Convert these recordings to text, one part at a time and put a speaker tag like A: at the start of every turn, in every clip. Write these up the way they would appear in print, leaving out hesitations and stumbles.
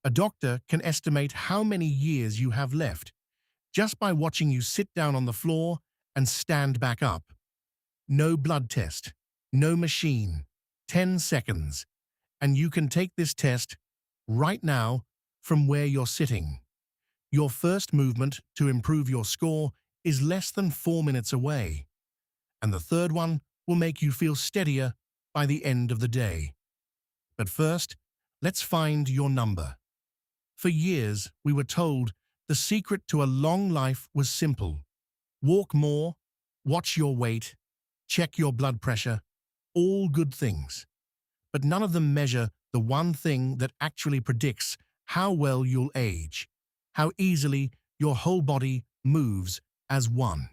A: A doctor can estimate how many years you have left just by watching you sit down on the floor and stand back up. No blood test, no machine, 10 seconds, and you can take this test right now from where you're sitting. Your first movement to improve your score is less than 4 minutes away, and the third one will make you feel steadier by the end of the day. But first, let's find your number. For years, we were told the secret to a long life was simple. Walk more, watch your weight, check your blood pressure, all good things. But none of them measure the one thing that actually predicts how well you'll age, how easily your whole body moves as one.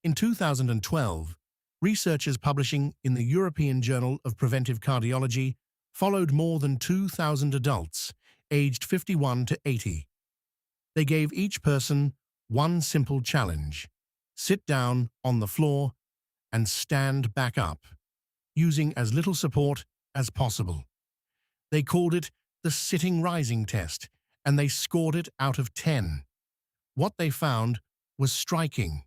A: In 2012, researchers publishing in the European Journal of Preventive Cardiology followed more than 2,000 adults aged 51 to 80. They gave each person one simple challenge: sit down on the floor and stand back up, using as little support as possible. They called it the sitting rising test, and they scored it out of 10. What they found was striking.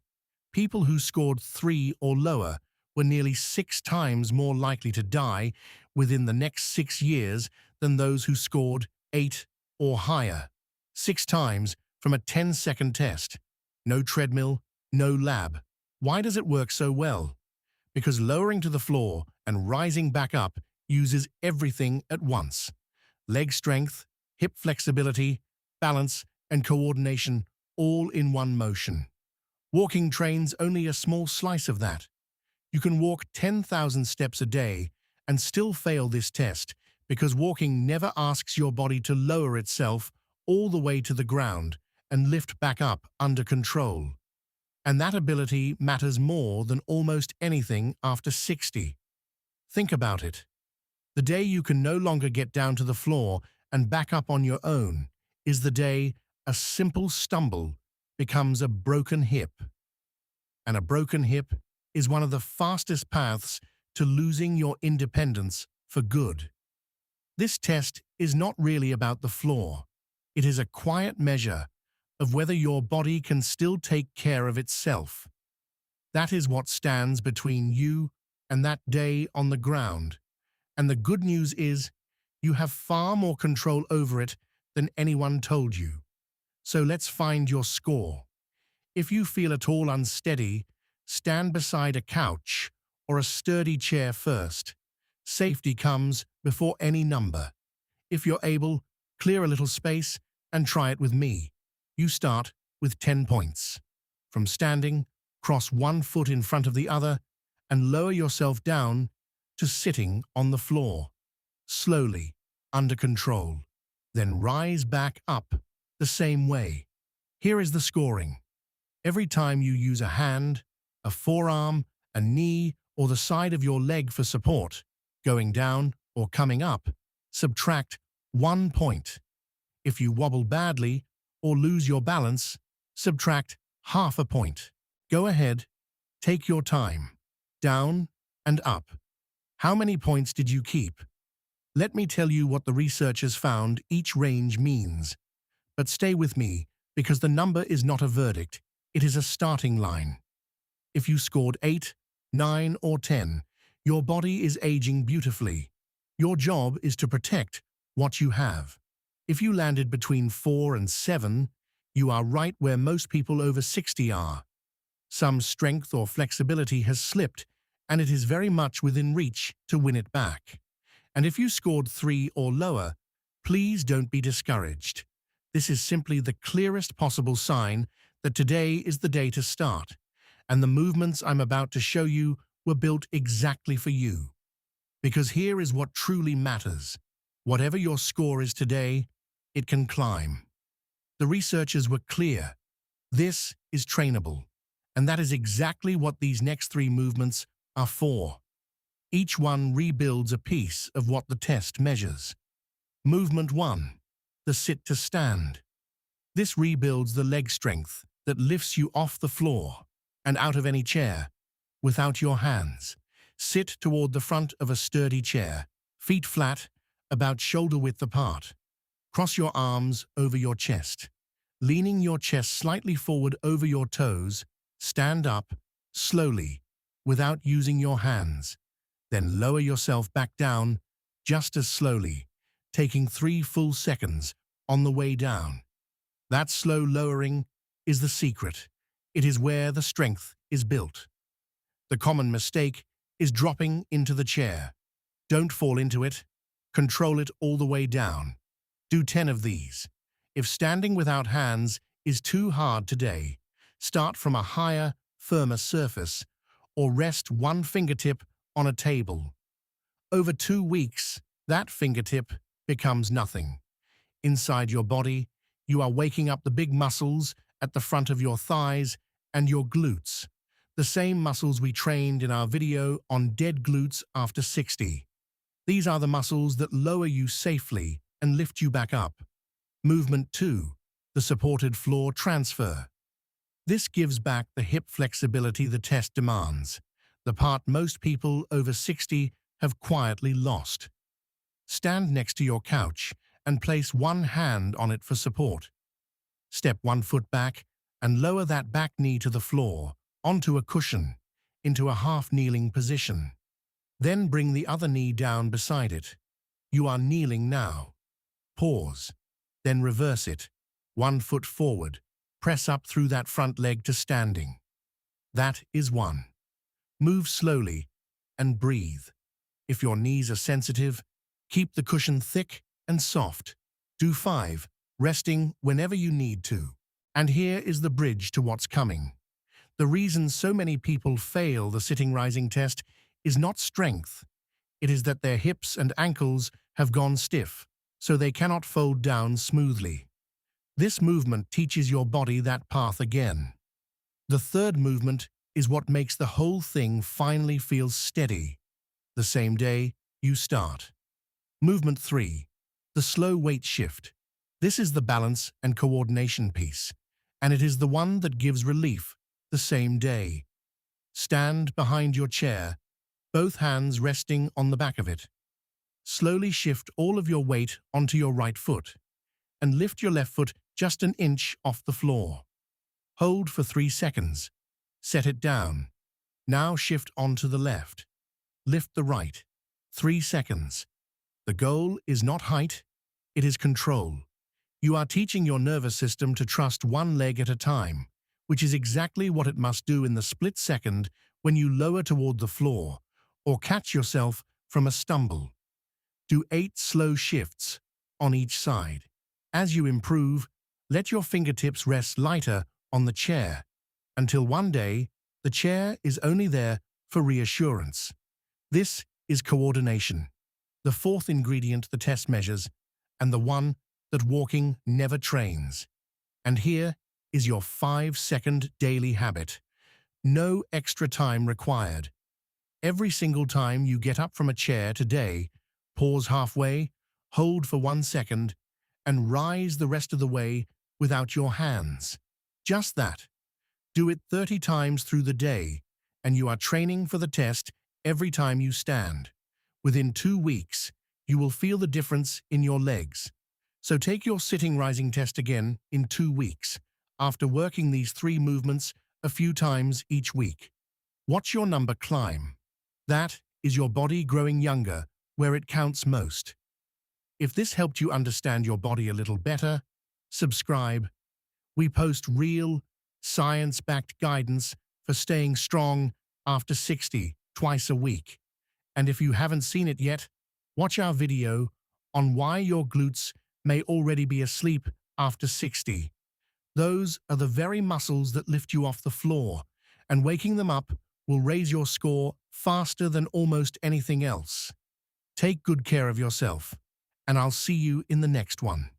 A: People who scored 3 or lower were nearly 6 times more likely to die within the next 6 years than those who scored 8 or higher. 6 times from a 10-second test. No treadmill, no lab. Why does it work so well? Because lowering to the floor and rising back up uses everything at once. Leg strength, hip flexibility, balance, and coordination all in one motion. Walking trains only a small slice of that. You can walk 10,000 steps a day and still fail this test because walking never asks your body to lower itself all the way to the ground and lift back up under control. And that ability matters more than almost anything after 60. Think about it. The day you can no longer get down to the floor and back up on your own is the day a simple stumble becomes a broken hip. And a broken hip is one of the fastest paths to losing your independence for good. This test is not really about the floor. It is a quiet measure of whether your body can still take care of itself. That is what stands between you and that day on the ground. And the good news is, you have far more control over it than anyone told you. So let's find your score. If you feel at all unsteady, stand beside a couch or a sturdy chair first. Safety comes before any number. If you're able, clear a little space and try it with me. You start with 10 points. From standing, cross one foot in front of the other and lower yourself down to sitting on the floor. Slowly, under control. Then rise back up the same way. Here is the scoring. Every time you use a hand, a forearm, a knee, or the side of your leg for support, going down or coming up, subtract 1 point. If you wobble badly or lose your balance, subtract half a point. Go ahead, take your time. Down and up. How many points did you keep? Let me tell you what the researchers found each range means. But stay with me, because the number is not a verdict, it is a starting line. If you scored 8, 9, or 10, your body is aging beautifully. Your job is to protect what you have. If you landed between 4 and 7, you are right where most people over 60 are. Some strength or flexibility has slipped, and it is very much within reach to win it back. And if you scored 3 or lower, please don't be discouraged. This is simply the clearest possible sign that today is the day to start, and the movements I'm about to show you were built exactly for you. Because here is what truly matters. Whatever your score is today, it can climb. The researchers were clear. This is trainable, and that is exactly what these next 3 movements are for. Each one rebuilds a piece of what the test measures. Movement 1. The sit to stand. This rebuilds the leg strength that lifts you off the floor and out of any chair without your hands. Sit toward the front of a sturdy chair, feet flat, about shoulder width apart. Cross your arms over your chest. Leaning your chest slightly forward over your toes, stand up, slowly, without using your hands. Then lower yourself back down, just as slowly, taking 3 full seconds on the way down. That slow lowering is the secret. It is where the strength is built. The common mistake is dropping into the chair. Don't fall into it. Control it all the way down. Do 10 of these. If standing without hands is too hard today, start from a higher, firmer surface or rest one fingertip on a table. Over 2 weeks, that fingertip becomes nothing. Inside your body, you are waking up the big muscles at the front of your thighs and your glutes, the same muscles we trained in our video on dead glutes after 60. These are the muscles that lower you safely and lift you back up. Movement 2, the supported floor transfer. This gives back the hip flexibility the test demands, the part most people over 60 have quietly lost. Stand next to your couch and place one hand on it for support. Step 1 foot back and lower that back knee to the floor, onto a cushion, into a half-kneeling position. Then bring the other knee down beside it. You are kneeling now. Pause. Then reverse it. 1 foot forward. Press up through that front leg to standing. That is 1. Move slowly and breathe. If your knees are sensitive, keep the cushion thick and soft. Do 5, resting whenever you need to. And here is the bridge to what's coming. The reason so many people fail the sitting rising test is not strength. It is that their hips and ankles have gone stiff, so they cannot fold down smoothly. This movement teaches your body that path again. The third movement is what makes the whole thing finally feel steady. The same day you start. Movement 3, the slow weight shift. This is the balance and coordination piece, and it is the one that gives relief the same day. Stand behind your chair, both hands resting on the back of it. Slowly shift all of your weight onto your right foot, and lift your left foot just an inch off the floor. Hold for 3 seconds. Set it down. Now shift onto the left. Lift the right. 3 seconds. The goal is not height, it is control. You are teaching your nervous system to trust one leg at a time, which is exactly what it must do in the split second when you lower toward the floor or catch yourself from a stumble. Do 8 slow shifts on each side. As you improve, let your fingertips rest lighter on the chair until one day the chair is only there for reassurance. This is coordination, the 4th ingredient the test measures, and the one that walking never trains. And here is your 5-second daily habit. No extra time required. Every single time you get up from a chair today, pause halfway, hold for 1 second, and rise the rest of the way without your hands. Just that. Do it 30 times through the day, and you are training for the test every time you stand. Within 2 weeks, you will feel the difference in your legs. So take your sitting rising test again in 2 weeks, after working these 3 movements a few times each week. Watch your number climb. That is your body growing younger where it counts most. If this helped you understand your body a little better, subscribe. We post real, science-backed guidance for staying strong after 60 twice a week. And if you haven't seen it yet, watch our video on why your glutes may already be asleep after 60. Those are the very muscles that lift you off the floor, and waking them up will raise your score faster than almost anything else. Take good care of yourself, and I'll see you in the next one.